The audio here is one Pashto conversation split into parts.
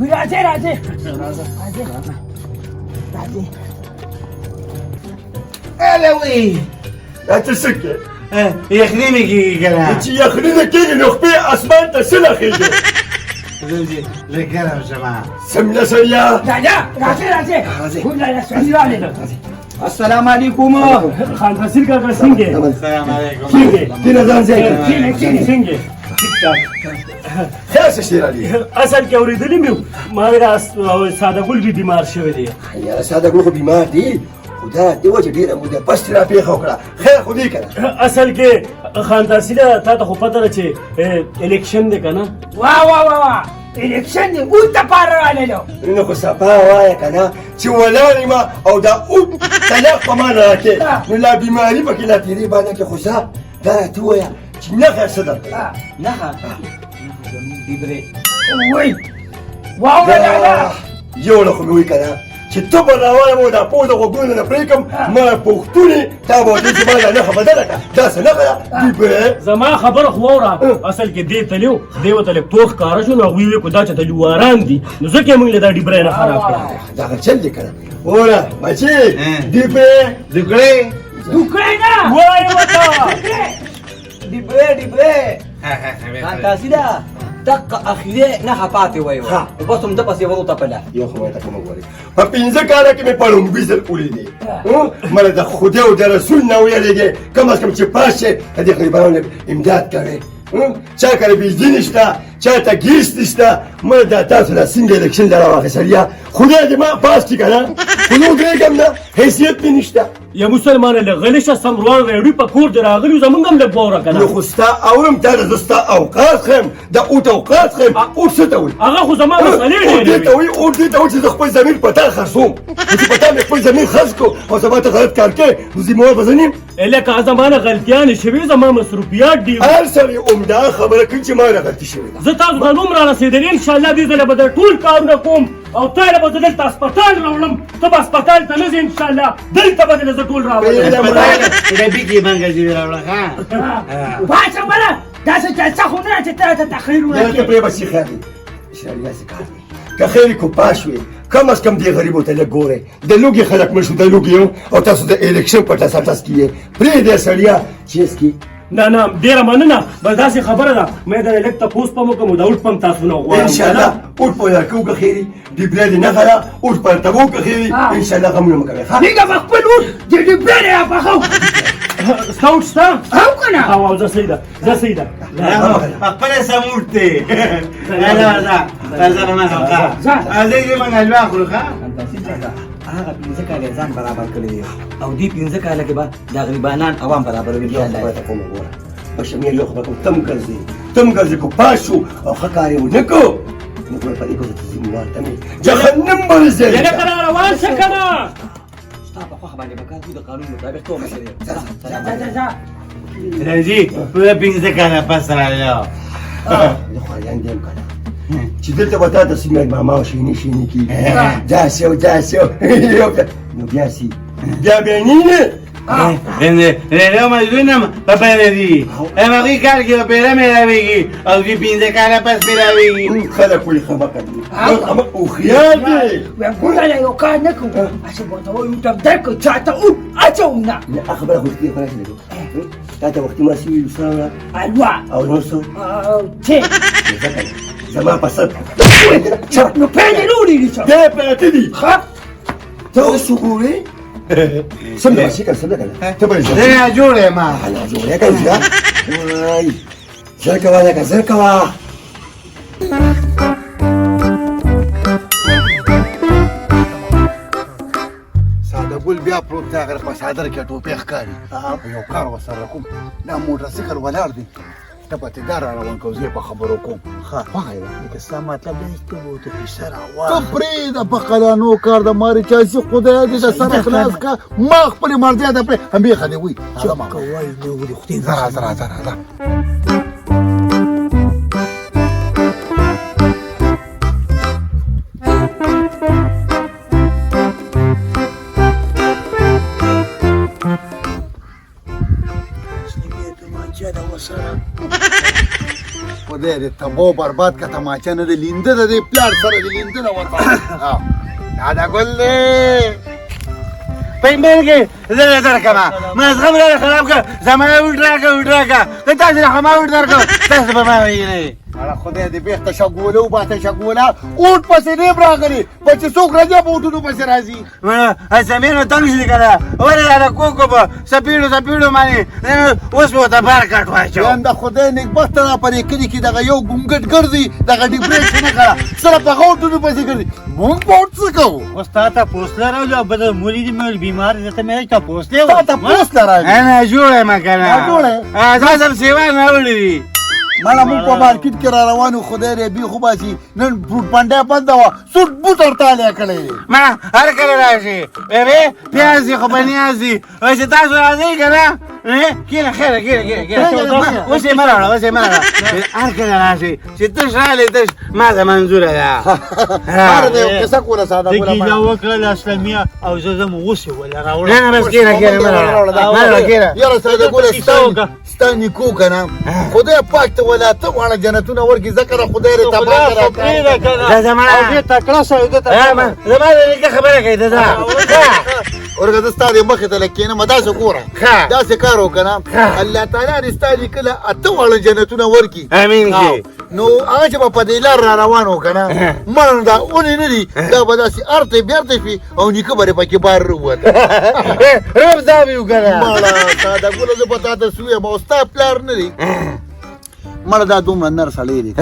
راځي راځي الوی دا څه سکه یخنی میگی کنه چې یخني نه کېږي نو خپې اسمان ته څه لخېږي لګرم شما سمله سړیا راځي ګوره سړي راغلی السلام علیکم خان رسول کاکا څنګه السلام علیکم څنګه دینه ځان ځای څنګه ټیک ټاک خیر څه شی رالی اصل کې اورېدلی مې ما دا ساده ګل بي بیمار شوی دی یاره ساده ګل خو بیمار دی خو دا د وجه ډېره موده بس چې را پېښه وکړه خیر خو دې که نه اصل کې خان تحصیله تا ته خو پته ده چې الیکشن دی که نه وا الیکشن دی اون ته پاره راللو نو خو صفا وایه که نه چې ولاړ یم او دا اوږد طلاق په ما نه راکې نو لا بیماري پکې لا تېرې باندې کې خو ځه دا راته ووایه چې نښه څه درته نخه ډیبرې وای واوره لاله یوله خو مې وایي که نه چې ته به راوایم او دا پوه د غوږونو نه پرې کړم ما پوښتونې تا به ورته چې ما دا نښه بدله کړه دا څه نښه ده ډیبرې زما خبره خو واوره اصل کې دې تلو دی ورته لږ توخ ښکاره شو نو هغوی ویې کړو دا چې تلواران دي نو ځکه یې موږ له دا ډیبری نه خراب کړه دغه چل دی که نه وره بچې ډیبرې دکړې دوکړې نه وایې ورته ډیبرې خان تاسیده دقه اخیری نخه پاتې وایو بس هم ده پسې ورو تپله یو خو ماته کومه ګورې په پنځه کاله کې مې په لومړي ځل ولیدې مله د خدای او د رسول نه ویلېږې کم از کم چې پاس شې د دې غریبانو امداد کوې چا کله بجلي نشته چا ته ګیس نشته مله دا تاسو لا څنګه الیکشن له راواخېستل خدای دې ما پاس کړي که نه خو نو درېږم نه حیثیت مې نشته یا مسلمانه لږ غلی شه سم روان ریډي په کور دې راغلي زمونږ هم لږ واوره که نو نه خو ستا اورم تا ته زه ستا اوقات ښیم د اوټ اوقات ښیم اوټ څه ته وایي هغه خو زما مسلې اوټ دې ډېرې ته وایي اوټ دې ته وایي چې زه خپل زمین په تا خرڅوم نو چې په تا مې خپل زمین خرڅ کړو او سبا ته غلط کار کوې نو ذمهوار به زه نه یم لکه زمانه غلطیانې شوي زما مصروفیات ډېر هر سړی عمده خبره کوي چې ما نه غلطي شوې ده زه تاسو ته نوم را رسېدلې انشاءالله دې ځله به د ټول کارونه کوم او تا له به زه دلته اسپتال راوړم ته به اسپتال ته نه ځې انشاءالله دلته به دې له زه ټول راوړم ډبي کې باندې دې راوړه ها پاڅه بله داسې جلسه خو نه چې ته ته تخریر دلته وکړې پرې به شي خیر دی شرعي هسې کار دی که خیر کو پاس وي کم از کم دې غریبو ته لږ ګورئ د لوږې خلک مړ شو د لوږې او تاسو د الیکشن په ټساټس کې یې پرېږدئ سړیا چې اسکي نه نه ډېره مننه بس داسې خبره ده مې د لږ تپوس په مو کوم د اوټ په هم تاسو نه غواړم انشاءالله اوټ په درکو که خیري ډیبرې دې نه غله اوټ په درتبو که خیري انشاءالله غمونه مه کوئ ښه دیگه په خپل اوټ د ډیبرې راپخو ستا اوټ شته او که نه او زه صحیح ده زه صحیح ده خپل سمورته راځه ما خا دې موږ الوا خورو ښا هغه پنځه کاله ځان برابر کړی دی او دې پنځه کاله کې به د غریبانان عوام برابروي انشاءالله ته کومه ګوره په شمیر یو خبره کوم تم ګرځې کو پاس شو او ښه کار یې ونه کړو نو ګوره په دې کې زه ذمهوار ته مې جهنم به دې ځای لکه را روان شه که نه ستا په خوښه باندې به کار کوي د قانون مطابق ته ومشرې راځي په پینځه کاله پس راځو زه خواریان دیم که نه چې دلته به تا ته څنګه ماما او شینې کېږي داسې او داسې نو بیا سي بیا بینینې رېلو مجنونم په پیره دي همغې کار کې به پیره مې راویږي او دې پنځه کاله پس مې راویږي خلک ولې خمقه دي هوښیار دی ګوره له یو کار نه کوو هسې به ورته وایو ټپ درکړو چا ته اوټ اچوم نه خبره خو دې خلاص نه کوو تا ته وختي ما سوي وسره الوا او نو څه چې زما په سر نو پېنې نه ولیدې څه دی پراته دي ښه ته اوس وګورې سم ده شي کنه سم ده کنه ته به زه جوړ یم انا جوړه کنه وای زر کوا لکه زر کوا ساده ګل بیا پروت دی هغه په صادر کې ټوپې ښکاري یو کار ورسره کوم دا موټرسایکل ولاړ دی ته به تدار را روان کوم زه په خبرو کوم خوښه ده لکه ستا مطلب دی چې ته به ورته پیسه ته راواخلې پرېږده په قلانو کار د ماري چاسي خدای دې د سره خلاص کا ما خپلې مرضیه ده پرې همېښه دې وي چپ کوئ نه ولې خدای راځه خدای خدای دې تباہ برباد که تماچه نه د لینده د دې پلار سره د لینده نه وطن دادا ګل دی پیمبر کې زه درکما ما زغم را خراب کړ زمانه وډراګه که تاسو نه ما وډراګه تاسو به ما وینئ اړه خدای دې بیخته شګوله وباسه شګوله اوټ پسې نه براغلي بچ څوک راځي په اوټونو پسې راځي ما زمینو تنګ شي کنه ولې دا کوکو په سپیړو باندې اوس په تا بار کټ واچو یان د خدای نیکبخت را پرې کړي کې دغه یو ګونګټ ګرځي دغه ډیپریشن نه کړه سره په اوټونو پسې ګرځي مونږ په اوټ څه کوو استاد ته پوسټ راوړل بده مولي دې بیمار دې ته مې ته پوسټ دی تا ته پوسټ راځي انا جوړه ما کنه جوړه تاسو سیوا نه وړي مالا مونږ په مارکیټ کې را روانو خدای دې بي خو باسي نن فروټ پانډا بنده وه سوټ بوټ ورته کړی ما هر کله راشي بيبي پیازي خو بنیازي او چې تاسو راځئ کنه کینه خیره وسې مراړه هر کله راشي چې تش رالی تش ما ته منظوره ده هر دې کیسه کوله ساده کوله دګیلا وکړه اسلامیا او زه زم وسه ولا راوړل نه بس کینه مراړه یاره ساده کوله ستاني کو کنه خدای پاک ته ولا ته واړه جنتونه ورکی ذکر خدای دې تبارک ده زمانه او دې تکړه سره دې ته زمانه خبره کوي ده ورګه د ستاره مخه ته لکینه مدا څه ګوره دا څه کار وکنه الله تعالی دې ستاره کله اته واړه جنتونه ورکی امين کې نو هغه چې په دې لار را روانو کنه من دا اونې نه دي دا به داسې ارته بیرته شي او نیکه به پکې بار وروته روب ځابي وکړه مالا ساده ګوله زه به تا ته سویم او ستا پلار نه دی مړه دا دومره نر سړی دی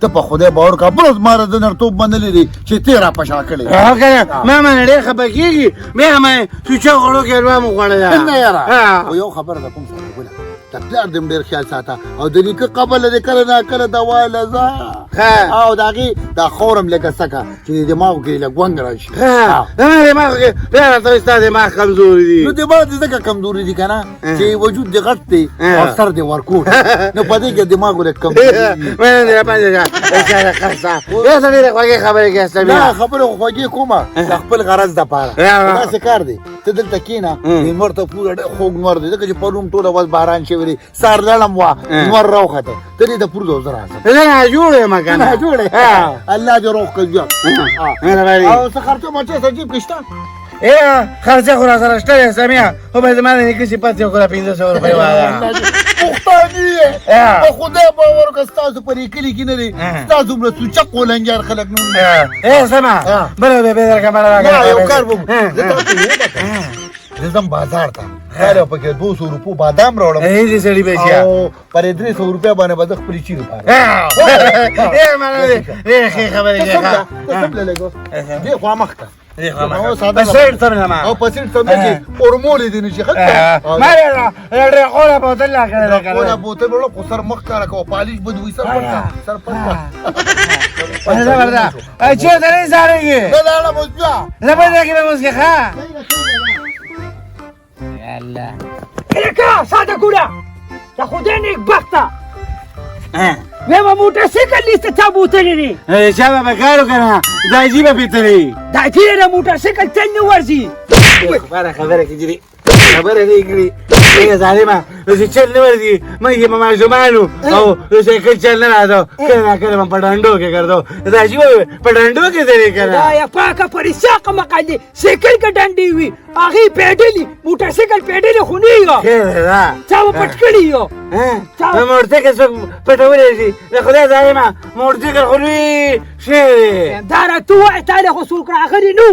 ته په خدای باور کا بل ماره د نرتوب باندې دی چې تیرا پشا کړی ما من ډېر خپه کېږي بیا مې سوچه غړو کې الوا مو خوړله نه یاره او یو خبره ده کوم سره ګوله د پلار دې ډېر خیال ساته او د نیکه قبل دې کله نه کله دوا لزا او داغي دا خورم لکه سکه چې دماغ کې لګ ونګ راشي دماغ کې بیا ته ستاسو دماغ کمزوري دي نو دماغ دې ځکه کمزوري دي کنه چې وجود دې غټ دی او سر دې ورکوټ نو په دې کې دماغ ولې کمزوري مې نه پاتې ځه خاصه یا څه دې خوږه خبره کې استمه نه خبره خوږه کومه خپل غرض د پاره دا څه کار دی ته دلته کینا نور ته پورا خوګ نور دی چې په روم ټوله واز باران شي وری سار لړم وا نور راوخته ته دې ته پور دوزر راځه نه جوړه ما کنه جوړه الله دې روح کوي او څه خرچه مچه سجيب کښتا خرچه خو را سره شته سمیا خو به زمانه نه کسي پاتې خو 500 روپۍ والا پښتاني په خدای باور که ستاسو پرې کلی کې نه دي ستاسو مله سوچه کولنجار خلک نه سما بل به درکه مړه یو کار وم زم بازار ته خاله پکې 200 روپو بادام راوړم دې سړي به او پرې 300 روپیا باندې به خپل چی روپا مانه خبره ته سم لګو دې خو مخته بسير طبعا او بسير طبعا هرموني دي نشي خدت ما لا الرقوله بوتلا كده ولا بوتل ولا قصر مخكره كو باليش بدوي سر پتا هذا بردا اچو دري ساري لا مزجا لا بده كده مسكه ها يلا الكا ساده ګوره ته خدای نیک بخته ویمه موټرسایکل لیسته چا بوتلی دی چا به کارو کنه دا جیبه پیتلی دا تیره موټرسایکل څنګه ورځي خبره کې جری خبره دې کړی څنګه ظالمه چې چل نه ورځي مې ما زمانو او سایکل چل نه راځو کله کله په ډانډو کې کړدو دا جیبه په ډانډو کې ځای کړه دا یا پاکه پریساق مقاله سایکل کې ډانډي وي هغه پیډلی موټرسایکل پیډلی خونیږي دا چا پټکړی یو ها موټرسایکل څو پټولې شي خدای ظالمه موټرسایکل خوري شي دا را تو تعالی خو څوک راغلی نو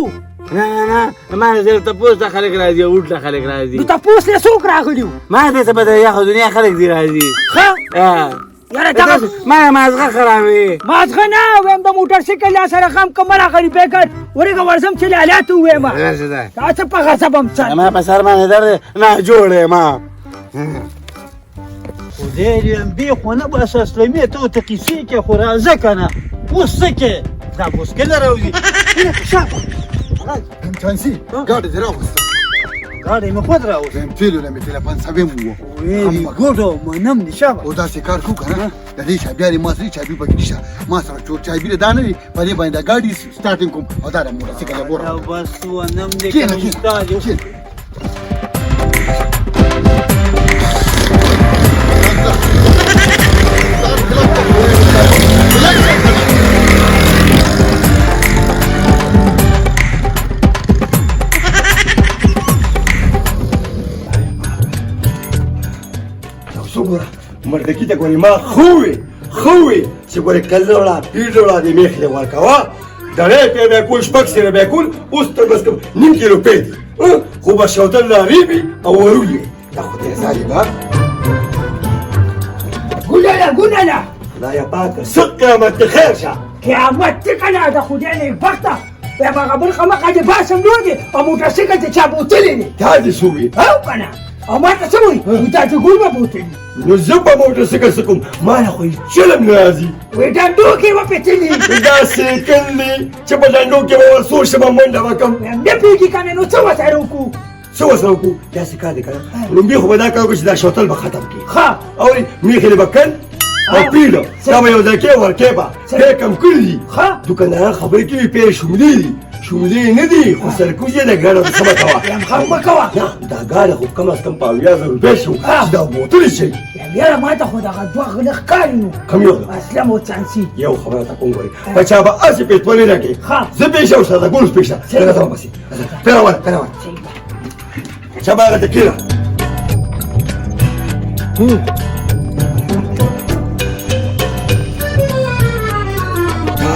نه ما زه ته پوسټ خلک راځي او ټل خلک راځي نو تاسو له څوک راغلی ما دې څه بده یا خو دنیا خلک دی راځي ها یاره دا ما زغه خرابې مازغه نه ویم د موټرسایکل سره خام کمر غری پیکټ ورګه ورزم چې حالات وې ما تاسو په غصبم څه ما په سر باندې در نه جوړې ما خدای دې دې خو نه بس اسلامي ته ته کیسې کې خو راځه کنه وسکه دا وسکه راوځي شاپه چانسي ګاډي دراوسته ګاډي مې خود راوځي زم تیلو نه مې تلیفون سبم وو وی ګورو منم نشابه او دا څه کار کو کنه د دې شابياري ما سره چابي پکې نشه ما سره چور چابي دا نه وي په دې باندې ګاډي سٹارټینګ کوم او دا موټرسایکل ګور او بس ونم دې کوم دکی ته ګورې ما خوې چې ګورې کله وړه پیډ وړه دې میخ دې ورکوه دړی ته بیا کول شپږ سره بیا کول اوس تر بس کم نیم کیلو پی دي خو به شوتل لارې وي او ورولې دا خدای ظالمه ګونله خدایه پاکه څه قیامت دې خیر شه قیامت دې کنه د خدای نه وخته بیا به خبر خمه دې باسم نو دي او موټرسایکل ته چا بوتلې دي دا دې شوې او کنه او ما ته څه وایي دا چې ګول به بوتلې نو زه په موټرسایکل څه کوم ما نه خو یې چلم نه راځي وایي ډنډو کې وپېڅلې دا سیکل دی چې په ډنډو کې به ورسور شم منډه به کوم نه پوهېږي که نه نو څه ورسره وکړو څه ورسره وکړو داسې کار دی که نه لومبي خو به دا کار وکړو چې دا شوتل به ختم کړي ښه اورې میخې دې به کن او پیډه دا به یو ځای کې ورکې به پی کم کړي دي ښه دوکانداران خبرې کوي پی شوملې دي شوملې نه دي خو سرکوز یې د ګاډه څه به کوه خم مه کوه نه دا ګاډه خو کم از کم په اویا زره روپۍ شو چې دا بوتلې شي یاره ما ته خو دغه دوه غله ښکاري نو کم یو اسلم او چانسي یو خبره تا کوم ګورې بچا به هسې پیټپلې راکړې زه پیشه ورسره د ګولس پیشه راځه واپسې ته راوله چا به هغه ته کېږه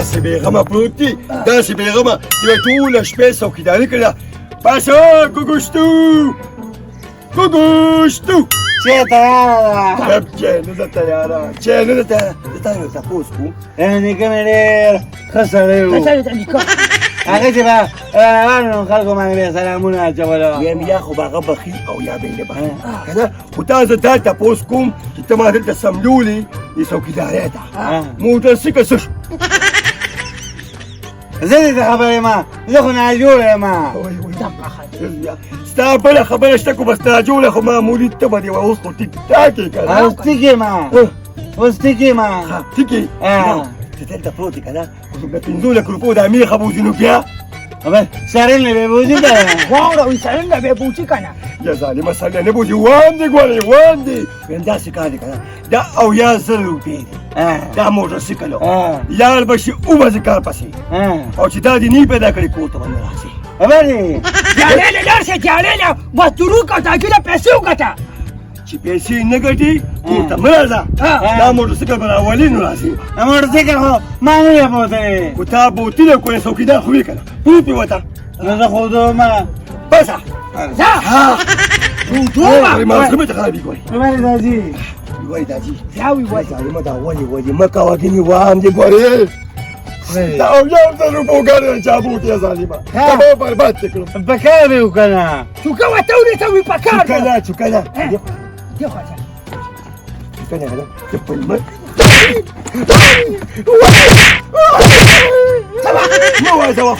داسې بېغمه پروت دي داسې بېغمه چې به ټوله شپې څوکیداري کړې ده پاسه ګوګوشتو چې تیاره ده چې نه ده تیاره چې نه ده تیاره د تا یو تپوس کوم نیکه مې ډېر ښه سړی و هغه چې به روانو خلکو باندې به سلامونه اچولو یم یا خو به هغه بخیل او یا به یې نه بخیل که نه خو تا زه دا تپوس کوم چې ته ما دلته سملولې د څوکیدارۍ ته موټرسایکل څه شو زه دې ته خبر یم زه خو ناجوړه یم ستا بله خبره شته خو بس ناجوړه خو معمولي ته به دې اوس خو ټیک ټاک یې که نه اوس ټیک یم اوس ټیک یم ټیک یې چې دلته پروت یې که نه د 15 لکو روپو دا میخه بوځي نو بیا سرل نه به بوځي که نه واوره وایي سرل نه به بوځي که نه یا ظالمه سړی نه بوځي وام دې ګورې وام دې ویم داسې کار دی که نه دا اویا زره روپۍ دي دا موټرسایکل لاړ به شي اوبه کار پسې او چې دا دې نه پیدا کړې کور ته به نه راسي خبر دی جالې له لاړ شه جالې له مستورو که تاکیله پیسې وګټه چې پیسې نه ګټي کور ته مه راځه دا موټرسایکل به راولي نو راځي موټرسایکل خو ما نه یم بوتلی خو تا بوتله کوې څوکیدار خو وي که نه پروت یې وته نو زه خو دومه بسه دومه مازغمې ته خرابي ګورې ولې داجي وایي داجي یاوي وایي ظالمه دا ولې مه کوه ګینې وام دې ګورې دا اویا زره روپو ګاډی چا بوت یې ظالمه تا به برباد دې کړم په کار مې وکنه چوکه ورته ونیسه وي په کار چوکله دې خواته چوکله هله د پلمه مه وازوه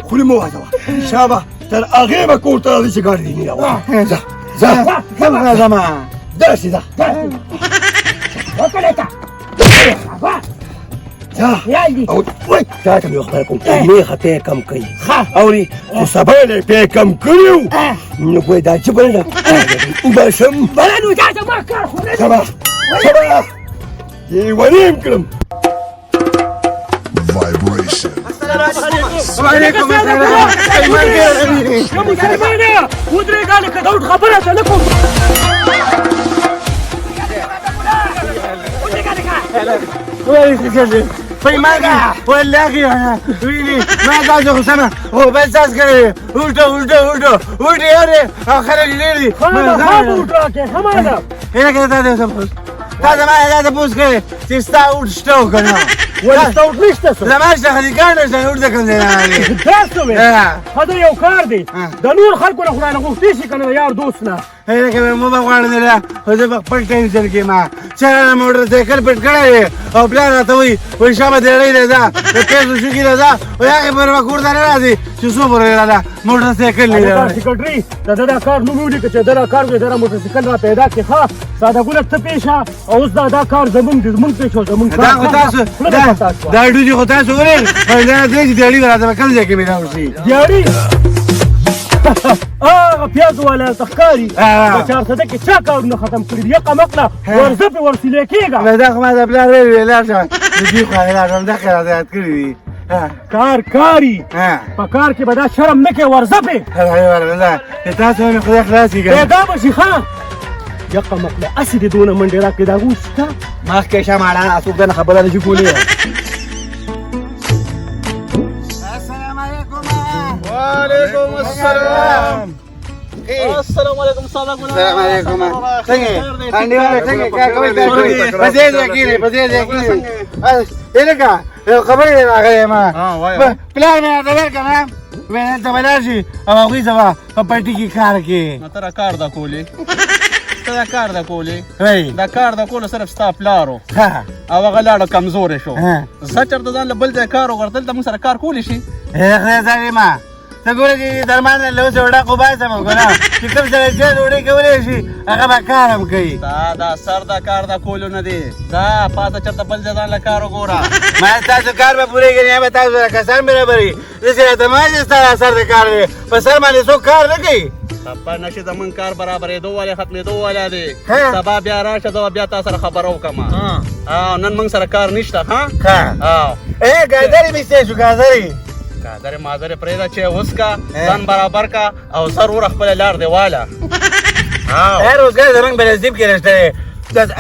خولې مه وازوه شابه تر هغې به کور ته راځي چې ګاډی دې نه راوړي ځه زما داسې ځه وکړه ته او وای تا ته مې خبره کوم میخه پی کم کوي اورې خو سبا یې پی کم کړي نو ګوی دا چې بله وباسم بله نو دا زما کار خو نه سبا یې ونیم کړم وعلیکم مسلمانه ودرېږه لکه داود خبره ته نه کوم پیمانه والله انا ويلي ما قاعد اسامه هو بس اسكر ولد يا اخر الليل هنا كده هذا ما هذا بوس كده تستاول شتو كنا ولا استوت نشته زمان اشتغل كان ورد كان تاسو هذا یو کار دی د نور خلکو نه خدای نه غوښتي شي کنه یار دوست نه هنا كده مو بغواړم نه هدا په خپل ټینشن کې ما چا موټر سایکل پټ کړی او بل راته وي شابه دې دا پیسو شو کې دا او هغه پر وکړ دا راځي چې څو پر دا موټر سایکل نه سیکرټري دا کار نو ویل چې دا کار دې دا موټر سایکل را پیدا کې ښه ساده ګول ته پیښه او اوس دا کار زمون پیښو زمون کار تاسو دا ډوډۍ خو تاسو ورې دا دې دې راځي کوم ځای کې مې راوځي دیاري پیاز والا تخکاری چار صده کې چا کارونه ختم کړي دي یقه مقله ورزه په ورسیلې کېږه دا خو ما د بلار ویل شه دې خو راځم دا خیر زیات کړی دي کاری په کار کې به دا شرم نه کوي ورزه په والله تاسو نه خدای خلاص کړئ دا به شي ښه یقه مقله اسې دې دونه منډې راکړې دا وستا مخکې شه ماړه څوک دنه خبره نشي کولی السلام علیکم وعلیکم السلام السلام علیکم صادق السلام علیکم څنګه انډیواله څنګه کار کوي کار کوي پسې دې کېږي الګا خبرې راغلې ما پلان مې راغلی کنه مې ته ولاشي او هغه زما په پټي کې کار کوي نو تر کار دا کولی ته کار دا کولی وای دا کار دا کول صرف ستا پلارو ها او هغه لاړه کمزورې شو ها. زه چېرته ځان له بل ځای کار وکړ دلته موږ سره کار کولی شي خدای ساتي ما ته ګوره چې درمان له اوس وړه کو باسم ګوره چې کوم سره چې ډوډۍ کولی شي هغه به کار هم کوي دا سر دا کار دا کولو نه دی دا پاته چېرته بل ځای ځان له کار وګوره ما ستاسو کار به پوره کړي یا به تاسو سره کسان برابري داسې راته ما چې ستا اثر د کار دی په سر باندې څوک کار نه کوي خبر نشي زمونږ کار برابرېدو والی ختمېدو والی دی ها. سبا بیا راشه زه به بیا تا سره خبره وکړم او نن موږ سره کار نشته ها ها او ګازرې مې ستې شو ګازرې قادر مازر پرېږده چې اوس کا ځان برابر کا او سر وره خپله لار دی واله روزګار زمونږ بلنسیب کې نشته دی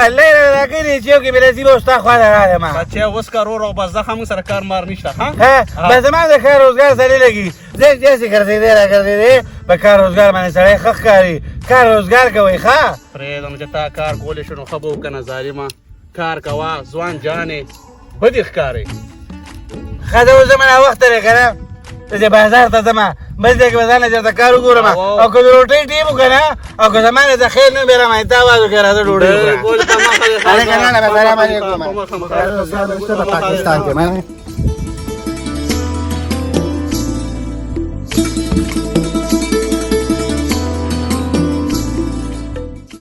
الله یې راکړی دی چې یو کې بلنسیب او ستا خوا ته راغلی ما چې اوس کا رو بس زه هم سره کار مار نشته ها بس زما د ښه روزګار سړی لګي زه داسې ګرځېدی را ګرځېدی په کار روزګار باندې سړی ښه ښکاري کار روزګار کوئ ښه پرېږده نو چې تا کار کولی شو نو ښه به وکړه ظالمه کار کوه ځوان جانې بدې ښکارې ښه زه اوس زما ناوخته دی که نه زه بازار ته ځمه بل ځای کې به ځان له چېرته کار وګورم او که د روټۍ ټیم وکړه نه او که زما نه د خیر نه بیا رامنځته اواز وکړې راځه ډوډۍ وخوره بالکل په مخه دې السلام علیکم په مخه پاکستان کې